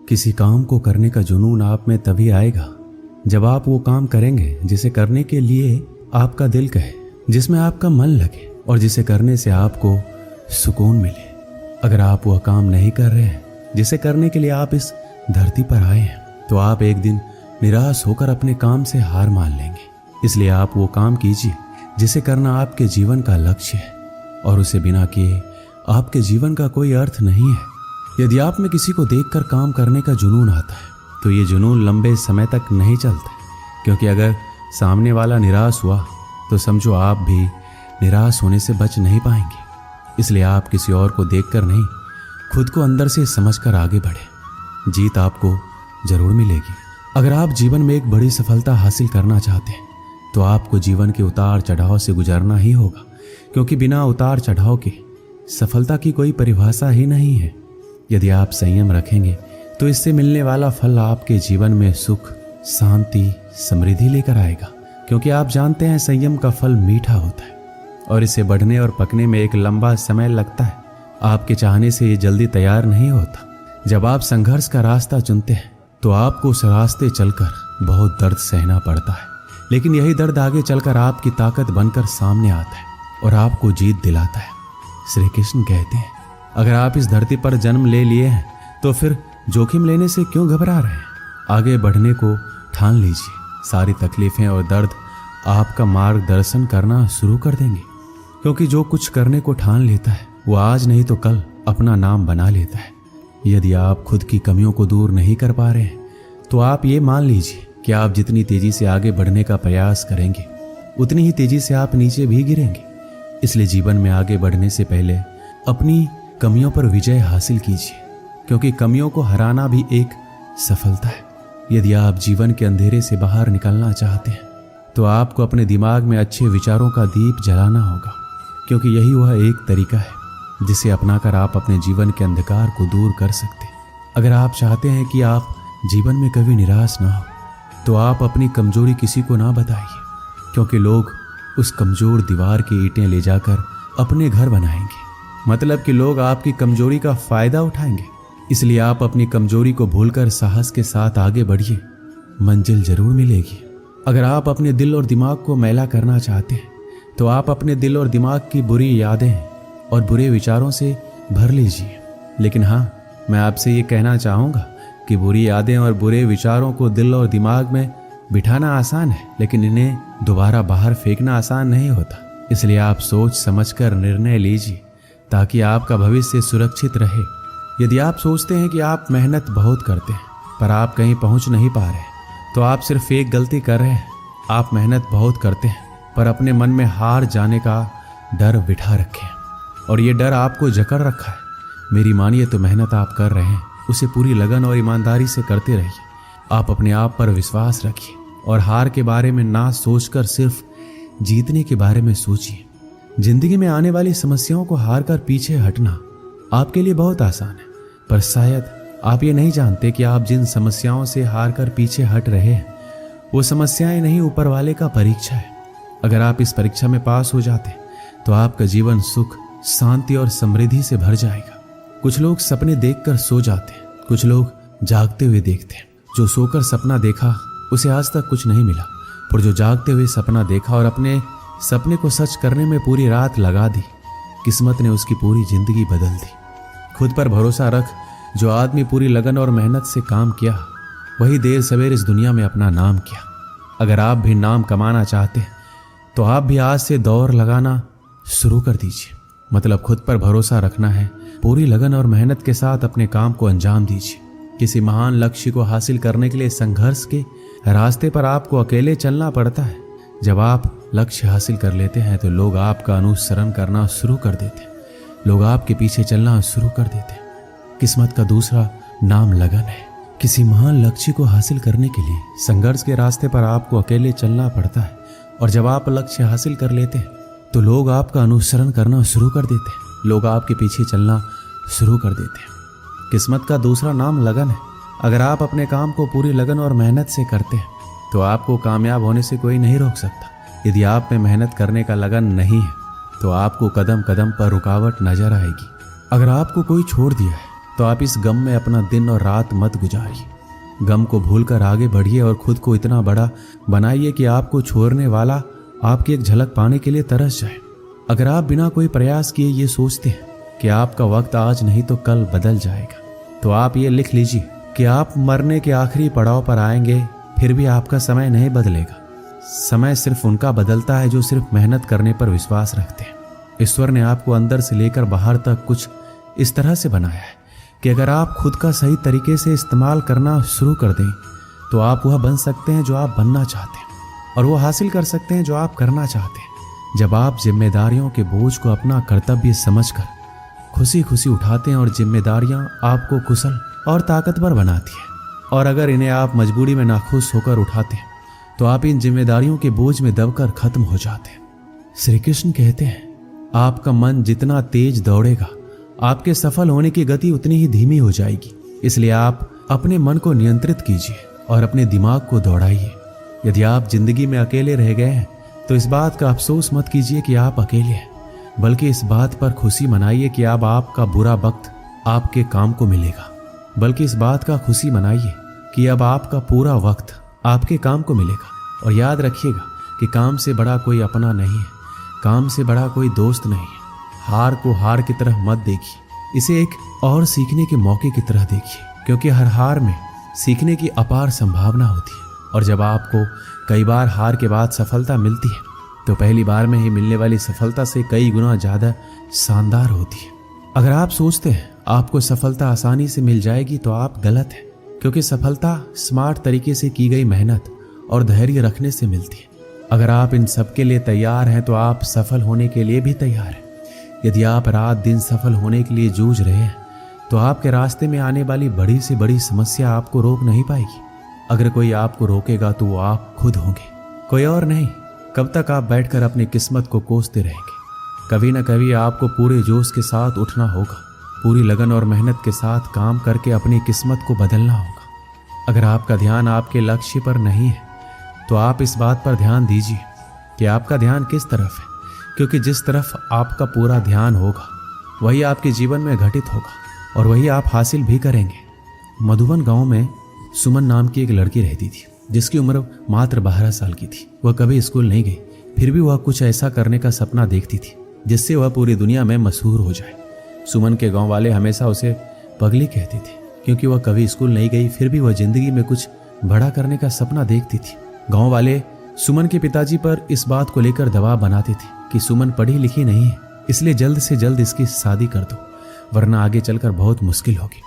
किसी काम को करने का जुनून आप में तभी आएगा जब आप वो काम करेंगे जिसे करने के लिए आपका दिल कहे, जिसमें आपका मन लगे और जिसे करने से आपको सुकून मिले। अगर आप वह काम नहीं कर रहे हैं जिसे करने के लिए आप इस धरती पर आए हैं, तो आप एक दिन निराश होकर अपने काम से हार मान लेंगे। इसलिए आप वो काम कीजिए जिसे करना आपके जीवन का लक्ष्य है, और उसे बिना किए आपके जीवन का कोई अर्थ नहीं है। यदि आप में किसी को देखकर काम करने का जुनून आता है, तो ये जुनून लंबे समय तक नहीं चलता, क्योंकि अगर सामने वाला निराश हुआ तो समझो आप भी निराश होने से बच नहीं पाएंगे। इसलिए आप किसी और को देखकर नहीं, खुद को अंदर से समझकर आगे बढ़े। जीत आपको जरूर मिलेगी। अगर आप जीवन में एक बड़ी सफलता हासिल करना चाहते हैं, तो आपको जीवन के उतार चढ़ाव से गुजरना ही होगा, क्योंकि बिना उतार चढ़ाव के सफलता की कोई परिभाषा ही नहीं है। यदि आप संयम रखेंगे तो इससे मिलने वाला फल आपके जीवन में सुख, शांति, समृद्धि लेकर आएगा, क्योंकि आप जानते हैं संयम का फल मीठा होता है और इसे बढ़ने और पकने में एक लंबा समय लगता है। आपके चाहने से ये जल्दी तैयार नहीं होता। जब आप संघर्ष का रास्ता चुनते हैं तो आपको उस रास्ते चलकर बहुत दर्द सहना पड़ता है, लेकिन यही दर्द आगे चलकर आपकी ताकत बनकर सामने आता है और आपको जीत दिलाता है। श्री कृष्ण कहते हैं, अगर आप इस धरती पर जन्म ले लिए हैं तो फिर जोखिम लेने से क्यों घबरा रहे हैं? आगे बढ़ने को ठान लीजिए। सारी तकलीफें और दर्द आपका मार्गदर्शन करना शुरू कर देंगे, क्योंकि जो कुछ करने को ठान लेता है वो आज नहीं तो कल अपना नाम बना लेता है। यदि आप खुद की कमियों को दूर नहीं कर पा रहे हैं, तो आप ये मान लीजिए कि आप जितनी तेजी से आगे बढ़ने का प्रयास करेंगे, उतनी ही तेजी से आप नीचे भी गिरेंगे। इसलिए जीवन में आगे बढ़ने से पहले अपनी कमियों पर विजय हासिल कीजिए, क्योंकि कमियों को हराना भी एक सफलता है। यदि आप जीवन के अंधेरे से बाहर निकलना चाहते हैं, तो आपको अपने दिमाग में अच्छे विचारों का दीप जलाना होगा, क्योंकि यही वह एक तरीका है जिसे अपनाकर आप अपने जीवन के अंधकार को दूर कर सकते हैं। अगर आप चाहते हैं कि आप जीवन में कभी निराश ना हो, तो आप अपनी कमजोरी किसी को ना बताइए, क्योंकि लोग उस कमजोर दीवार की ईंटें ले जाकर अपने घर बनाएंगे। मतलब कि लोग आपकी कमजोरी का फायदा उठाएंगे। इसलिए आप अपनी कमजोरी को भूलकर साहस के साथ आगे बढ़िए, मंजिल जरूर मिलेगी। अगर आप अपने दिल और दिमाग को मैला करना चाहते हैं, तो आप अपने दिल और दिमाग की बुरी यादें और बुरे विचारों से भर लीजिए। लेकिन हाँ, मैं आपसे ये कहना चाहूँगा कि बुरी यादें और बुरे विचारों को दिल और दिमाग में बिठाना आसान है, लेकिन इन्हें दोबारा बाहर फेंकना आसान नहीं होता। इसलिए आप सोच समझकर निर्णय लीजिए, ताकि आपका भविष्य सुरक्षित रहे। यदि आप सोचते हैं कि आप मेहनत बहुत करते हैं पर आप कहीं पहुंच नहीं पा रहे, तो आप सिर्फ एक गलती कर रहे हैं। आप मेहनत बहुत करते हैं पर अपने मन में हार जाने का डर बिठा रखे हैं, और ये डर आपको जकड़ रखा है। मेरी मानिए तो मेहनत आप कर रहे हैं, उसे पूरी लगन और ईमानदारी से करते रहिए। आप अपने आप पर विश्वास रखिए और हार के बारे में ना सोचकर सिर्फ जीतने के बारे में सोचिए। जिंदगी में आने वाली समस्याओं को हार कर पीछे हटना आपके लिए बहुत आसान है, पर शायद आप ये नहीं जानते कि आप जिन समस्याओं से हार कर पीछे हट रहे हैं, वो समस्याएं नहीं, ऊपर वाले का परीक्षा है। अगर आप इस परीक्षा में पास हो जाते तो आपका जीवन सुख, शांति और समृद्धि से भर जाएगा। कुछ लोग सपने देखकर सो जाते हैं, कुछ लोग जागते हुए देखते हैं। जो सोकर सपना देखा उसे आज तक कुछ नहीं मिला, पर जो जागते हुए सपना देखा और अपने सपने को सच करने में पूरी रात लगा दी, किस्मत ने उसकी पूरी जिंदगी बदल दी। खुद पर भरोसा रख। जो आदमी पूरी लगन और मेहनत से काम किया, वही देर सवेर इस दुनिया में अपना नाम किया। अगर आप भी नाम कमाना चाहते हैं, तो आप भी आज से दौड़ लगाना शुरू कर दीजिए। मतलब खुद पर भरोसा रखना है, पूरी लगन और मेहनत के साथ अपने काम को अंजाम दीजिए। किसी महान लक्ष्य को हासिल करने के लिए संघर्ष के रास्ते पर आपको अकेले चलना पड़ता है। जब आप लक्ष्य हासिल कर लेते हैं, तो लोग आपका अनुसरण करना शुरू कर देते हैं, लोग आपके पीछे चलना शुरू कर देते हैं। किस्मत का दूसरा नाम लगन है। किसी महान लक्ष्य को हासिल करने के लिए संघर्ष के रास्ते पर आपको अकेले चलना पड़ता है, और जब आप लक्ष्य हासिल कर लेते हैं, तो लोग आपका अनुसरण करना शुरू कर देते हैं, लोग आपके पीछे चलना शुरू कर देते हैं। किस्मत का दूसरा नाम लगन है। अगर आप अपने काम को पूरी लगन और मेहनत से करते हैं, तो आपको कामयाब होने से कोई नहीं रोक सकता। यदि आप में मेहनत करने का लगन नहीं है, तो आपको कदम कदम पर रुकावट नजर आएगी। अगर आपको कोई छोड़ दिया है, तो आप इस गम में अपना दिन और रात मत गुजारिए। गम को भूलकर आगे बढ़िए और खुद को इतना बड़ा बनाइए कि आपको छोड़ने वाला आपकी एक झलक पाने के लिए तरस जाए। अगर आप बिना कोई प्रयास किए ये सोचते हैं कि आपका वक्त आज नहीं तो कल बदल जाएगा, तो आप ये लिख लीजिए कि आप मरने के आखिरी पड़ाव पर आएंगे, फिर भी आपका समय नहीं बदलेगा। समय सिर्फ उनका बदलता है जो सिर्फ मेहनत करने पर विश्वास रखते हैं। ईश्वर ने आपको अंदर से लेकर बाहर तक कुछ इस तरह से बनाया है कि अगर आप खुद का सही तरीके से इस्तेमाल करना शुरू कर दें तो आप वह बन सकते हैं जो आप बनना चाहते हैं और वो हासिल कर सकते हैं जो आप करना चाहते हैं। जब आप जिम्मेदारियों के बोझ को अपना कर्तव्य समझकर खुशी खुशी उठाते हैं और जिम्मेदारियां आपको कुशल और ताकतवर बनाती हैं, और अगर इन्हें आप मजबूरी में नाखुश होकर उठाते हैं तो आप इन जिम्मेदारियों के बोझ में दबकर खत्म हो जाते हैं। श्री कृष्ण कहते हैं, आपका मन जितना तेज दौड़ेगा आपके सफल होने की गति उतनी ही धीमी हो जाएगी। इसलिए आप अपने मन को नियंत्रित कीजिए और अपने दिमाग को दौड़ाइए। यदि आप जिंदगी में अकेले रह गए हैं तो इस बात का अफसोस मत कीजिए कि आप अकेले हैं, बल्कि इस बात पर खुशी मनाइए कि अब आपका बुरा वक्त आपके काम को मिलेगा। बल्कि इस बात का खुशी मनाइए कि अब आपका पूरा वक्त आपके काम को मिलेगा। और याद रखिएगा कि काम से बड़ा कोई अपना नहीं है, काम से बड़ा कोई दोस्त नहीं है। हार को हार की तरह मत देखिए, इसे एक और सीखने के मौके की तरह देखिए, क्योंकि हर हार में सीखने की अपार संभावना होती है। और जब आपको कई बार हार के बाद सफलता मिलती है तो पहली बार में ही मिलने वाली सफलता से कई गुना ज़्यादा शानदार होती है। अगर आप सोचते हैं आपको सफलता आसानी से मिल जाएगी तो आप गलत हैं, क्योंकि सफलता स्मार्ट तरीके से की गई मेहनत और धैर्य रखने से मिलती है। अगर आप इन सब के लिए तैयार हैं तो आप सफल होने के लिए भी तैयार हैं। यदि आप रात दिन सफल होने के लिए जूझ रहे हैं तो आपके रास्ते में आने वाली बड़ी से बड़ी समस्या आपको रोक नहीं पाएगी। अगर कोई आपको रोकेगा तो वो आप खुद होंगे, कोई और नहीं। कब तक आप बैठकर अपनी किस्मत को कोसते रहेंगे? कभी न कभी आपको पूरे जोश के साथ उठना होगा, पूरी लगन और मेहनत के साथ काम करके अपनी किस्मत को बदलना होगा। अगर आपका ध्यान आपके लक्ष्य पर नहीं है तो आप इस बात पर ध्यान दीजिए कि आपका ध्यान किस तरफ है, क्योंकि जिस तरफ आपका पूरा ध्यान होगा वही आपके जीवन में घटित होगा और वही आप हासिल भी करेंगे। मधुबन गांव में सुमन नाम की एक लड़की रहती थी जिसकी उम्र मात्र 12 साल की थी। वह कभी स्कूल नहीं गई, फिर भी वह कुछ ऐसा करने का सपना देखती थी जिससे वह पूरी दुनिया में मशहूर हो जाए। सुमन के गांव वाले हमेशा उसे पगली कहते थे, क्योंकि वह कभी स्कूल नहीं गई फिर भी वह जिंदगी में कुछ बड़ा करने का सपना देखती थी। गांव वाले सुमन के पिताजी पर इस बात को लेकर दबाव बनाते थे कि सुमन पढ़ी लिखी नहीं है, इसलिए जल्द से जल्द इसकी शादी कर दो, वरना आगे चलकर बहुत मुश्किल होगी।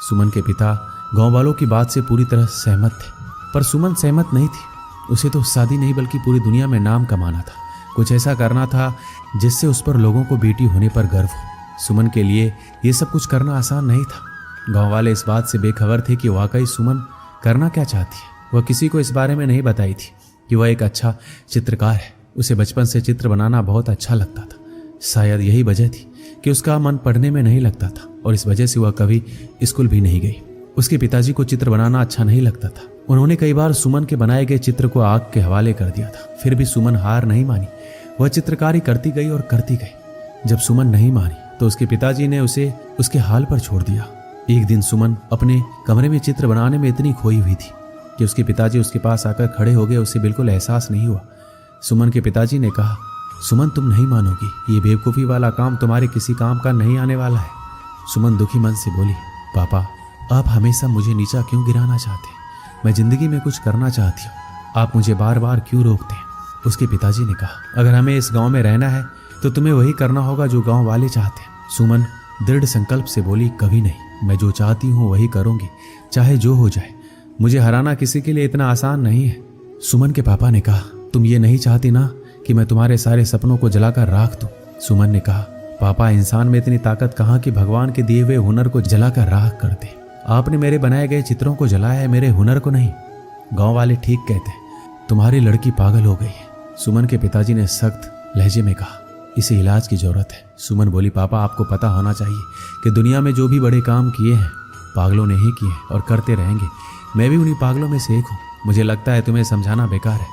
सुमन के पिता गांव वालों की बात से पूरी तरह सहमत थे, पर सुमन सहमत नहीं थी। उसे तो शादी नहीं बल्कि पूरी दुनिया में नाम कमाना था, कुछ ऐसा करना था जिससे उस पर लोगों को बेटी होने पर गर्व हो। सुमन के लिए ये सब कुछ करना आसान नहीं था। गांव वाले इस बात से बेखबर थे कि वाकई सुमन करना क्या चाहती है। वह किसी को इस बारे में नहीं बताई थी कि वह एक अच्छा चित्रकार है। उसे बचपन से चित्र बनाना बहुत अच्छा लगता था। शायद यही वजह थी कि उसका मन पढ़ने में नहीं लगता था और इस वजह से वह कभी स्कूल भी नहीं गई। उसके पिताजी को चित्र बनाना अच्छा नहीं लगता था। उन्होंने कई बार सुमन के बनाए गए चित्र को आग के हवाले कर दिया था, फिर भी सुमन हार नहीं मानी। वह चित्रकारी करती गई और करती गई। जब सुमन नहीं मानी तो उसके पिताजी ने उसे उसके हाल पर छोड़ दिया। एक दिन सुमन अपने कमरे में चित्र बनाने में इतनी खोई हुई थी कि उसके पिताजी उसके पास आकर खड़े हो गए। उसे बिल्कुल एहसास नहीं हुआ। सुमन के पिताजी ने कहा, सुमन तुम नहीं मानोगी, ये बेवकूफ़ी वाला काम तुम्हारे किसी काम का नहीं आने वाला है। सुमन दुखी मन से बोली, पापा आप हमेशा मुझे नीचा क्यों गिराना चाहते हैं? मैं जिंदगी में कुछ करना चाहती हूँ, आप मुझे बार बार क्यों रोकते हैं? उसके पिताजी ने कहा, अगर हमें इस गांव में रहना है तो तुम्हें वही करना होगा जो गांव वाले चाहते हैं। सुमन दृढ़ संकल्प से बोली, कभी नहीं, मैं जो चाहती हूँ वही करूँगी, चाहे जो हो जाए। मुझे हराना किसी के लिए इतना आसान नहीं है। सुमन के पापा ने कहा, तुम ये नहीं चाहती ना कि मैं तुम्हारे सारे सपनों को जलाकर राख दूं? सुमन ने कहा, पापा इंसान में इतनी ताकत कहाँ कि भगवान के दिए हुए हुनर को जलाकर राख कर दे। आपने मेरे बनाए गए चित्रों को जलाया है, मेरे हुनर को नहीं। गांव वाले ठीक कहते हैं, तुम्हारी लड़की पागल हो गई है। सुमन के पिताजी ने सख्त लहजे में कहा, इसे इलाज की जरूरत है। सुमन बोली, पापा आपको पता होना चाहिए कि दुनिया में जो भी बड़े काम किए हैं पागलों ने ही किए और करते रहेंगे। मैं भी उन्हीं पागलों में से एक हूँ। मुझे लगता है तुम्हें समझाना बेकार है,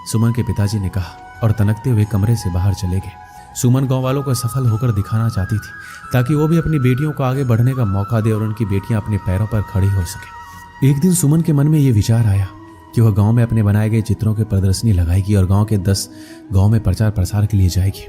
सुमन के पिताजी ने कहा और तनकते हुए कमरे से बाहर चले गए। सुमन गांव वालों को सफल होकर दिखाना चाहती थी ताकि वो भी अपनी बेटियों को आगे बढ़ने का मौका दे और उनकी बेटियां अपने पैरों पर खड़ी हो सके। एक दिन सुमन के मन में ये विचार आया कि वह गांव में अपने बनाए गए चित्रों की प्रदर्शनी लगाएगी और गांव के 10 गांव में प्रचार प्रसार के लिए जाएगी।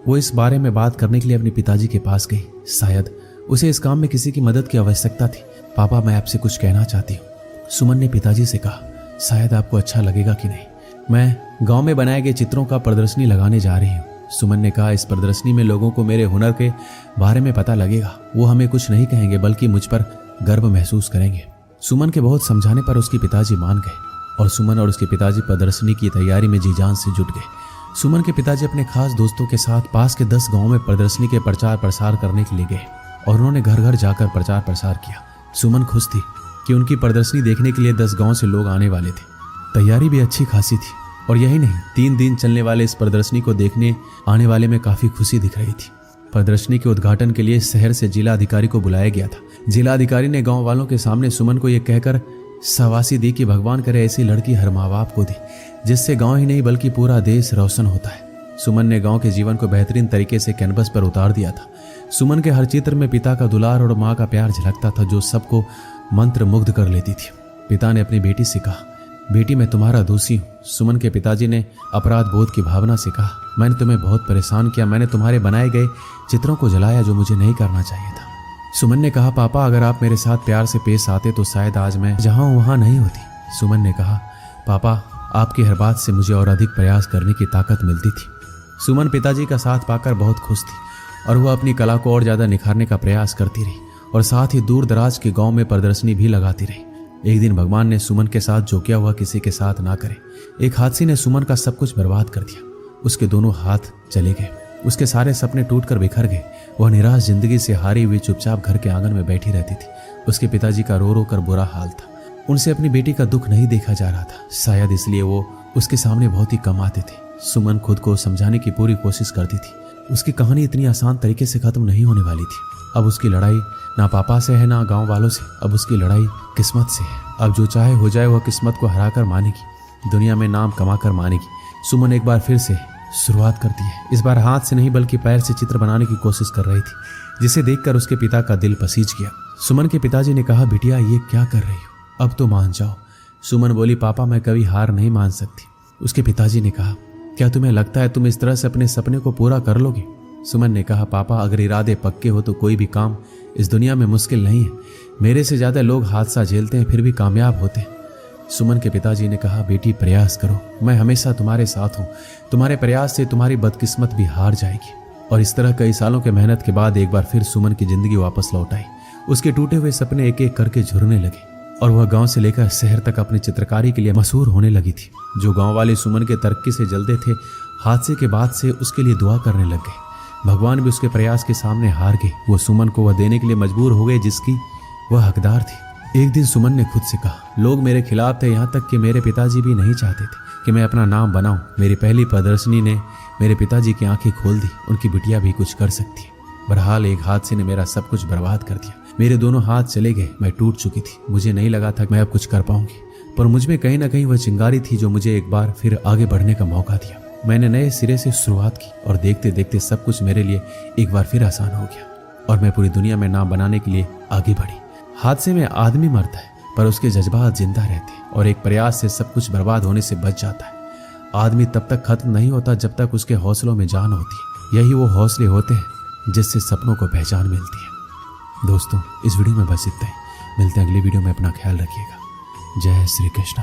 वो इस बारे में बात करने के लिए अपने पिताजी के पास गई। शायद उसे इस काम में किसी की मदद की आवश्यकता थी। पापा, मैं आपसे कुछ कहना चाहती हूँ, सुमन ने पिताजी से कहा। शायद आपको अच्छा लगेगा कि नहीं, मैं गांव में बनाए गए चित्रों का प्रदर्शनी लगाने जा रही हूँ। सुमन ने कहा, इस प्रदर्शनी में लोगों को मेरे हुनर के बारे में पता लगेगा। वो हमें कुछ नहीं कहेंगे बल्कि मुझ पर गर्व महसूस करेंगे। सुमन के बहुत समझाने पर उसके पिताजी मान गए और सुमन और उसके पिताजी प्रदर्शनी की तैयारी में जी जान से जुट गए। सुमन के पिताजी अपने खास दोस्तों के साथ पास के 10 गाँव में प्रदर्शनी के प्रचार प्रसार करने के लिए गए और उन्होंने घर घर जाकर प्रचार प्रसार किया। सुमन खुश थी कि उनकी प्रदर्शनी देखने के लिए 10 गांव से लोग आने वाले थे। तैयारी भी अच्छी खासी थी और यही नहीं, 3 दिन चलने वाले इस प्रदर्शनी को देखने आने वाले में काफी खुशी दिख रही थी। प्रदर्शनी के उद्घाटन के लिए शहर से जिला अधिकारी को बुलाया गया था। जिला अधिकारी ने गांव वालों के सामने सुमन को यह कहकर शाबाशी दी कि भगवान करे ऐसी लड़की हर माँ बाप को दे जिससे गांव ही नहीं बल्कि पूरा देश रोशन होता है। सुमन ने गांव के जीवन को बेहतरीन तरीके से कैनवस पर उतार दिया था। सुमन के हर चित्र में पिता का दुलार और माँ का प्यार झलकता था जो सबको मंत्र मुग्ध कर लेती थी। पिता ने अपनी बेटी से कहा, बेटी मैं तुम्हारा दोषी हूँ। सुमन के पिताजी ने अपराध बोध की भावना से कहा, मैंने तुम्हें बहुत परेशान किया, मैंने तुम्हारे बनाए गए चित्रों को जलाया जो मुझे नहीं करना चाहिए था। सुमन ने कहा, पापा अगर आप मेरे साथ प्यार से पेश आते तो शायद आज मैं जहाँ हूँ वहाँ नहीं होती। सुमन ने कहा, पापा आपकी हर बात से मुझे और अधिक प्रयास करने की ताकत मिलती थी। सुमन पिताजी का साथ पाकर बहुत खुश थी और वह अपनी कला को और ज्यादा निखारने का प्रयास करती रही और साथ ही दूर दराज के गांव में प्रदर्शनी भी लगाती रही। एक दिन भगवान ने सुमन के साथ जो किया हुआ किसी के साथ ना करे। एक हादसे ने सुमन का सब कुछ बर्बाद कर दिया। उसके दोनों हाथ चले गए, उसके सारे सपने टूटकर बिखर गए। वह निराश जिंदगी से हारी हुई चुपचाप घर के आंगन में बैठी रहती थी। उसके पिताजी का रो रो कर बुरा हाल था। उनसे अपनी बेटी का दुख नहीं देखा जा रहा था, शायद इसलिए वो उसके सामने बहुत ही कम आते थे। सुमन खुद को समझाने की पूरी कोशिश करती थी। उसकी कहानी इतनी आसान तरीके से खत्म नहीं होने वाली थी। अब उसकी लड़ाई ना पापा से है ना गांव वालों से, अब उसकी लड़ाई किस्मत से है। अब जो चाहे हो जाए वह किस्मत को हराकर मानेगी, दुनिया में नाम कमाकर मानेगी। सुमन एक बार फिर से शुरुआत करती है। इस बार हाथ से नहीं बल्कि पैर से चित्र बनाने की कोशिश कर रही थी, जिसे देखकर उसके पिता का दिल पसीज गया। सुमन के पिताजी ने कहा, बिटिया ये क्या कर रही हो, अब तो मान जाओ। सुमन बोली, पापा मैं कभी हार नहीं मान सकती। उसके पिताजी ने कहा, क्या तुम्हें लगता है तुम इस तरह से अपने सपने को पूरा कर लोगे? सुमन ने कहा, पापा अगर इरादे पक्के हो तो कोई भी काम इस दुनिया में मुश्किल नहीं है। मेरे से ज्यादा लोग हादसा झेलते हैं फिर भी कामयाब होते हैं। सुमन के पिताजी ने कहा, बेटी प्रयास करो, मैं हमेशा तुम्हारे साथ हूँ। तुम्हारे प्रयास से तुम्हारी बदकिस्मत भी हार जाएगी। और इस तरह कई सालों के मेहनत के बाद एक बार फिर सुमन की जिंदगी वापस लौट आई। उसके टूटे हुए सपने एक एक करके झुरने लगे और वह गांव से लेकर शहर तक अपनी चित्रकारी के लिए मशहूर होने लगी थी। जो गांव वाले सुमन के तरक्की से जलते थे, हादसे के बाद से उसके लिए दुआ करने लग गए। भगवान भी उसके प्रयास के सामने हार गए। वो सुमन को वह देने के लिए मजबूर हो गए जिसकी वह हकदार थी। एक दिन सुमन ने खुद से कहा, लोग मेरे खिलाफ थे, यहाँ तक कि मेरे पिताजी भी नहीं चाहते थे कि मैं अपना नाम बनाऊं। मेरी पहली प्रदर्शनी ने मेरे पिताजी की आंखें खोल दी। उनकी बिटिया भी कुछ कर सकती है। बहरहाल एक हादसे ने मेरा सब कुछ बर्बाद कर दिया। मेरे दोनों हाथ चले गए, मैं टूट चुकी थी। मुझे नहीं लगा था कि मैं अब कुछ कर पाऊंगी, पर मुझमें कहीं ना कहीं वह चिंगारी थी जो मुझे एक बार फिर आगे बढ़ने का मौका दिया। मैंने नए सिरे से शुरुआत की और देखते देखते सब कुछ मेरे लिए एक बार फिर आसान हो गया और मैं पूरी दुनिया में नाम बनाने के लिए आगे बढ़ी। हादसे में आदमी मरता है पर उसके जज्बात जिंदा रहते हैं और एक प्रयास से सब कुछ बर्बाद होने से बच जाता है। आदमी तब तक खत्म नहीं होता जब तक उसके हौसलों में जान होती है। यही वो हौसले होते हैं जिससे सपनों को पहचान मिलती है। दोस्तों इस वीडियो में बस इतना ही। मिलते हैं अगली वीडियो में। अपना ख्याल रखिएगा। जय श्री कृष्ण।